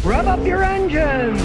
Rev up your engines!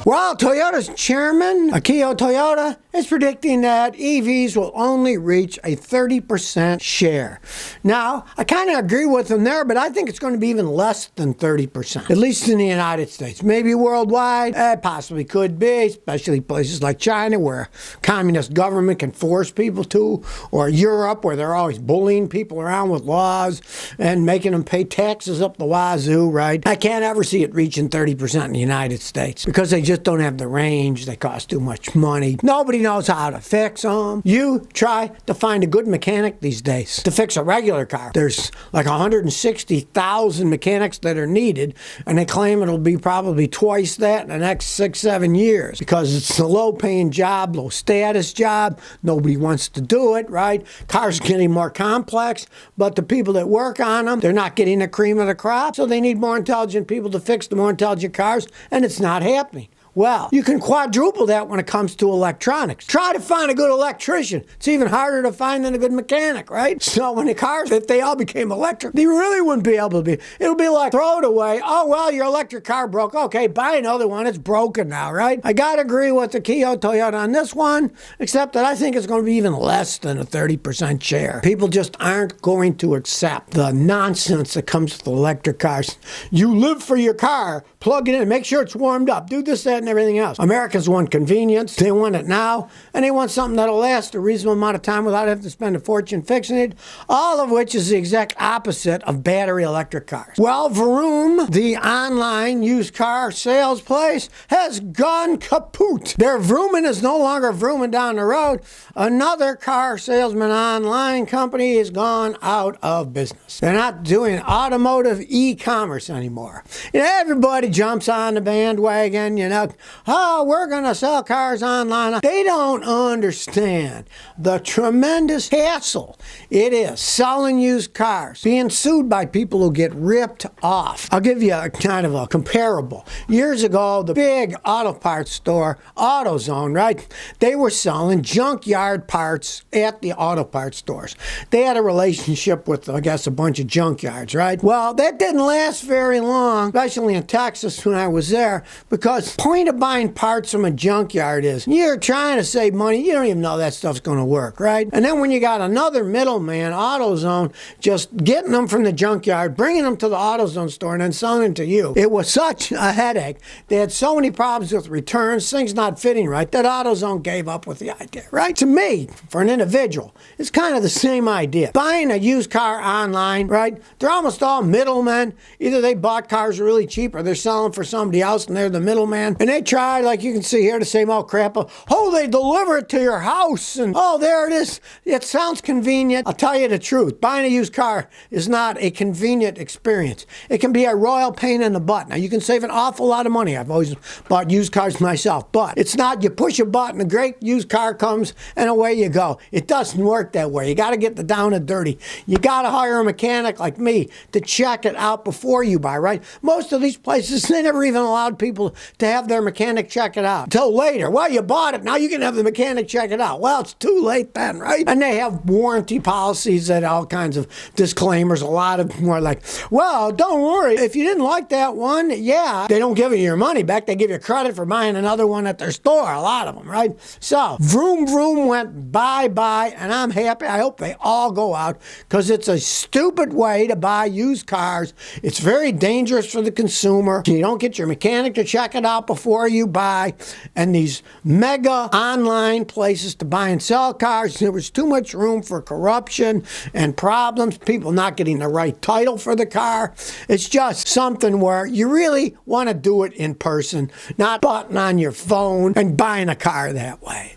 Well, Toyota's chairman, Akio Toyoda, is predicting that EVs will only reach a 30% share. Now, I kind of agree with him there, but I think it's going to be even less than 30%, at least in the United States. Maybe worldwide, it possibly could be, especially places like China where communist government can force people to, or Europe where they're always bullying people around with laws and making them pay taxes up the wazoo, right? I can't ever see it reaching 30% in the United States because they just don't have the range. They cost too much money. Nobody knows how to fix them. You try to find a good mechanic these days to fix a regular car. There's like 160,000 mechanics that are needed, and they claim it'll be probably twice that in the next 6-7 years because it's a low-paying job, low-status job. Nobody wants to do it, right? Cars are getting more complex, but the people that work on them, they're not getting the cream of the crop, so they need more intelligent people to fix the more intelligent cars, and it's not happening. Well, you can quadruple that when it comes to electronics. Try to find a good electrician. It's even harder to find than a good mechanic, right? So when the cars, if they all became electric, they really wouldn't be able to be. It'll be like, throw it away. Oh, well, your electric car broke. Okay, buy another one. It's broken now, right? I got to agree with the Akio Toyoda on this one, except that I think it's going to be even less than a 30% share. People just aren't going to accept the nonsense that comes with electric cars. You live for your car. Plug it in. Make sure it's warmed up. Do this, that, and everything else. Americans want convenience. They want it now, and they want something that'll last a reasonable amount of time without having to spend a fortune fixing it, all of which is the exact opposite of battery electric cars. Well, Vroom, the online used car sales place, has gone kaput. Their Vrooming is no longer Vrooming down the road. Another car salesman online company has gone out of business. They're not doing automotive e-commerce anymore. Everybody jumps on the bandwagon, oh, we're going to sell cars online. They don't understand the tremendous hassle it is selling used cars, being sued by people who get ripped off. I'll give you a kind of a comparable. Years ago, the big auto parts store, AutoZone, right? They were selling junkyard parts at the auto parts stores. They had a relationship with, I guess, a bunch of junkyards, right? Well, that didn't last very long, especially in Texas when I was there, because point of buying parts from a junkyard is you're trying to save money. You don't even know that stuff's going to work, right? And then when you got another middleman, AutoZone, just getting them from the junkyard, bringing them to the AutoZone store, and then selling them to you. It was such a headache. They had so many problems with returns, things not fitting right, that AutoZone gave up with the idea, right? To me, for an individual, it's kind of the same idea. Buying a used car online, right? They're almost all middlemen. Either they bought cars really cheap or they're selling for somebody else and they're the middleman. And they try, like you can see here, the same old crap of, oh, they deliver it to your house, and oh, there it is. It sounds convenient. I'll tell you the truth. Buying a used car is not a convenient experience. It can be a royal pain in the butt. Now, you can save an awful lot of money. I've always bought used cars myself, but it's not, you push a button, a great used car comes, and away you go. It doesn't work that way. You got to get the down and dirty. You got to hire a mechanic like me to check it out before you buy, right? Most of these places, they never even allowed people to have their mechanic check it out till later. Well, you bought it. Now you can have the mechanic check it out. Well, it's too late then, right? And they have warranty policies and all kinds of disclaimers. A lot of them are like, well, don't worry. If you didn't like that one, yeah, they don't give you your money back. They give you credit for buying another one at their store. A lot of them, right? So, Vroom Vroom went bye-bye, and I'm happy. I hope they all go out because it's a stupid way to buy used cars. It's very dangerous for the consumer. You don't get your mechanic to check it out before you buy. And these mega online places to buy and sell cars, there was too much room for corruption and problems, people not getting the right title for the car. It's just something where you really want to do it in person, not button on your phone and buying a car that way.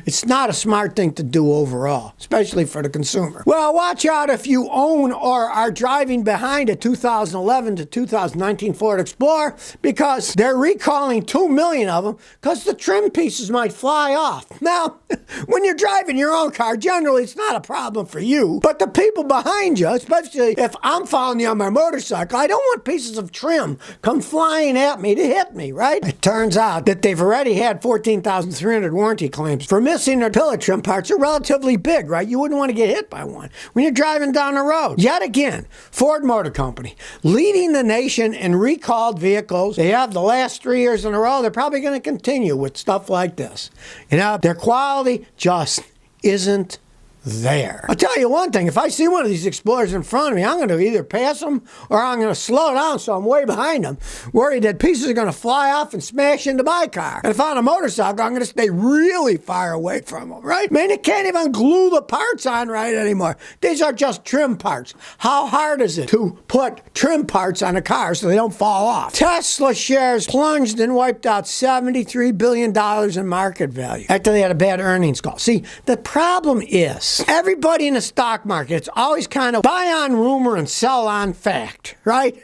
It's not a smart thing to do overall, especially for the consumer. Well, watch out if you own or are driving behind a 2011 to 2019 Ford Explorer, because they're recalling buying 2 million of them because the trim pieces might fly off. Now, when you're driving your own car, generally it's not a problem for you, but the people behind you, especially if I'm following you on my motorcycle, I don't want pieces of trim come flying at me to hit me, right? It turns out that they've already had 14,300 warranty claims for missing or pillar trim parts are relatively big, right? You wouldn't want to get hit by one when you're driving down the road. Yet again, Ford Motor Company, leading the nation in recalled vehicles. They have the last 3 years in a row. They're probably going to continue with stuff like this. You know, their quality just isn't there. I'll tell you one thing, if I see one of these Explorers in front of me, I'm going to either pass them or I'm going to slow down so I'm way behind them, worried that pieces are going to fly off and smash into my car. And if I'm on a motorcycle, I'm going to stay really far away from them, right? Man, you can't even glue the parts on right anymore. These are just trim parts. How hard is it to put trim parts on a car so they don't fall off? Tesla shares plunged and wiped out $73 billion in market value after they had a bad earnings call. See, the problem is, everybody in the stock market, it's always kind of buy on rumor and sell on fact, right?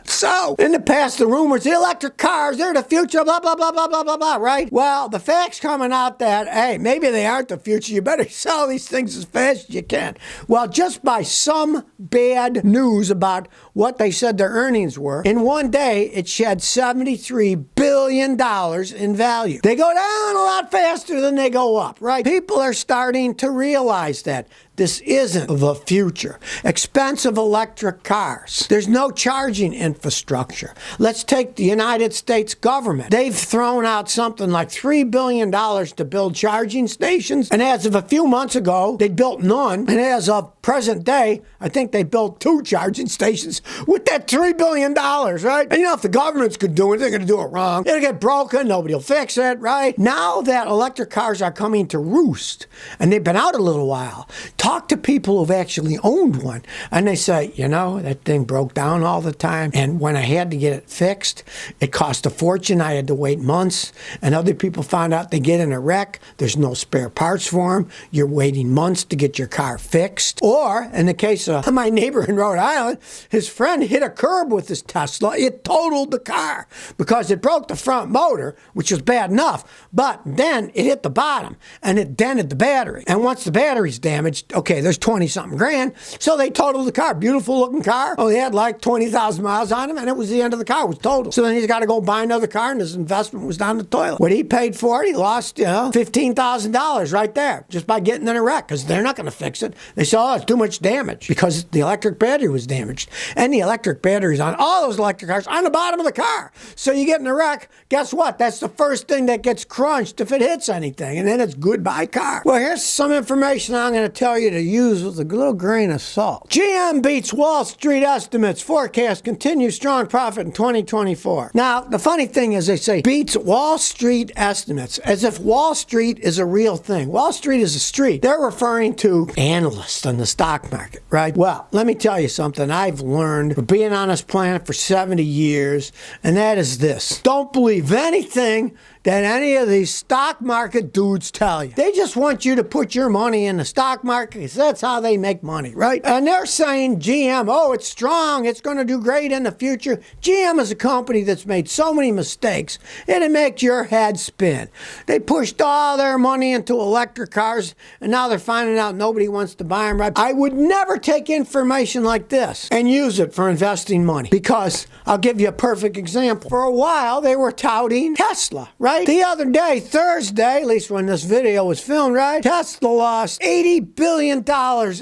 So, in the past, the rumors, the electric cars, they're the future, blah, blah, blah, blah, blah, blah, blah, right? Well, the facts coming out that, hey, maybe they aren't the future. You better sell these things as fast as you can. Well, just by some bad news about what they said their earnings were, in one day, it shed $73 billion in value. They go down a lot faster than they go up, right? People are starting to realize that this isn't the future. Expensive electric cars. There's no charging infrastructure. Let's take the United States government. They've thrown out something like $3 billion to build charging stations. And as of a few months ago, they built none. And as of present day, I think they built 2 charging stations with that $3 billion, right? And you know, if the governments could do it, they're going to do it wrong. It'll get broken. Nobody will fix it, right? Now that electric cars are coming to roost, and they've been out a little while, talk to people who've actually owned one, and they say, you know, that thing broke down all the time, and when I had to get it fixed, it cost a fortune. I had to wait months, and other people found out they get in a wreck, there's no spare parts for them, you're waiting months to get your car fixed. Or, in the case of my neighbor in Rhode Island, his friend hit a curb with his Tesla. It totaled the car because it broke the front motor, which was bad enough, but then it hit the bottom, and it dented the battery. And once the battery's damaged, okay, there's 20-something grand, so they totaled the car. Beautiful looking car. Oh, he had like 20,000 miles on him, and it was the end of the car. It was totaled. So then he's got to go buy another car, and his investment was down the toilet. What he paid for it, he lost, $15,000 right there just by getting in a wreck, because they're not going to fix it. They said, oh, it's too much damage because the electric battery was damaged. And the electric batteries on all those electric cars on the bottom of the car. So you get in a wreck, guess what? That's the first thing that gets crunched if it hits anything, and then it's goodbye car. Well, here's some information I'm going to tell you to use with a little grain of salt. GM beats Wall Street estimates. Forecast continues strong profit in 2024. Now, the funny thing is they say beats Wall Street estimates as if Wall Street is a real thing. Wall Street is a street. They're referring to analysts on the stock market, right? Well, let me tell you something I've learned from being on this planet for 70 years, and that is this. Don't believe anything that any of these stock market dudes tell you. They just want you to put your money in the stock market because that's how they make money, right? And they're saying GM, oh, it's strong, it's going to do great in the future. GM is a company that's made so many mistakes, it'll make your head spin. They pushed all their money into electric cars, and now they're finding out nobody wants to buy them, right? I would never take information like this and use it for investing money, because I'll give you a perfect example. For a while, they were touting Tesla, right? The other day, Thursday, at least when this video was filmed, right? Tesla lost $80 billion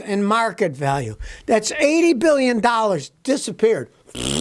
in market value. That's $80 billion disappeared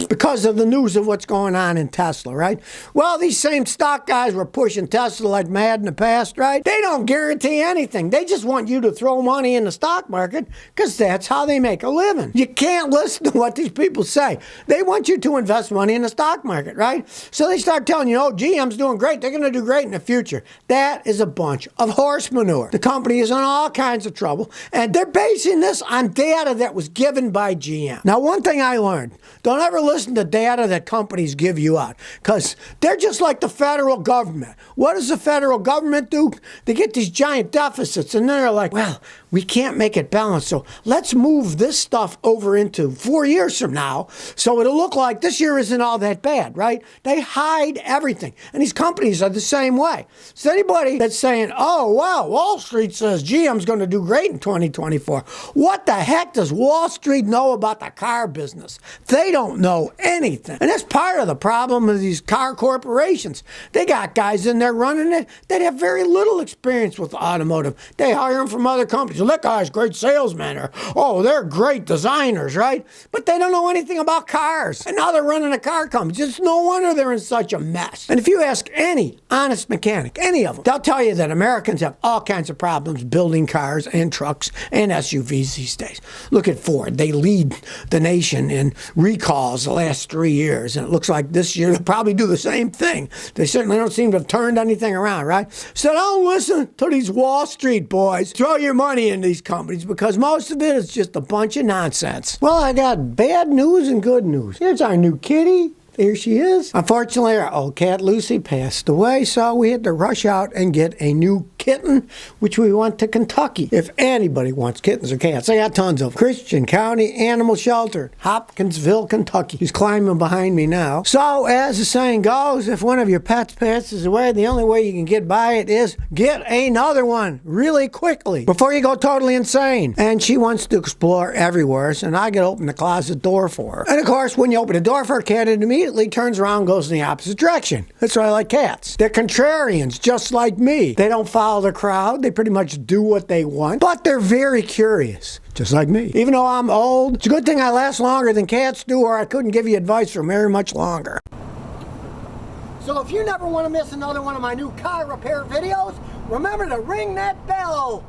because of the news of what's going on in Tesla, right? Well, these same stock guys were pushing Tesla like mad in the past, right? They don't guarantee anything. They just want you to throw money in the stock market because that's how they make a living. You can't listen to what these people say. They want you to invest money in the stock market, right? So they start telling you, oh, GM's doing great. They're going to do great in the future. That is a bunch of horse manure. The company is in all kinds of trouble, and they're basing this on data that was given by GM. Now, one thing I learned, don't ever listen to data that companies give you out, because they're just like the federal government. What does the federal government do? They get these giant deficits, and they're like, well, we can't make it balanced. So let's move this stuff over into 4 years from now so it'll look like this year isn't all that bad, right? They hide everything. And these companies are the same way. So anybody that's saying, oh, wow, Wall Street says GM's going to do great in 2024. What the heck does Wall Street know about the car business? They don't know anything. And that's part of the problem of these car corporations. They got guys in there running it that have very little experience with automotive. They hire them from other companies. Well, that guy's a great salesman, or, oh, they're great designers, right? But they don't know anything about cars. And now they're running a car company. Just no wonder they're in such a mess. And if you ask any honest mechanic, any of them, they'll tell you that Americans have all kinds of problems building cars and trucks and SUVs these days. Look at Ford. They lead the nation in recalls the last 3 years. And it looks like this year they'll probably do the same thing. They certainly don't seem to have turned anything around, right? So don't listen to these Wall Street boys. Throw your money in these companies because most of it is just a bunch of nonsense. Well, I got bad news and good news. Here's our new kitty. Here she is. Unfortunately, our old cat Lucy passed away, so we had to rush out and get a new kitten, which we went to Kentucky. If anybody wants kittens or cats, I got tons of them. Christian County Animal Shelter, Hopkinsville, Kentucky. He's climbing behind me now. So, as the saying goes, if one of your pets passes away, the only way you can get by it is get another one really quickly before you go totally insane. And she wants to explore everywhere, so I get to open the closet door for her. And of course, when you open the door for a cat, it immediately turns around and goes in the opposite direction. That's why I like cats. They're contrarians, just like me. They don't follow the crowd. They pretty much do what they want, but they're very curious, just like me. Even though I'm old, it's a good thing I last longer than cats do, or I couldn't give you advice for very much longer. So if you never want to miss another one of my new car repair videos, remember to ring that bell.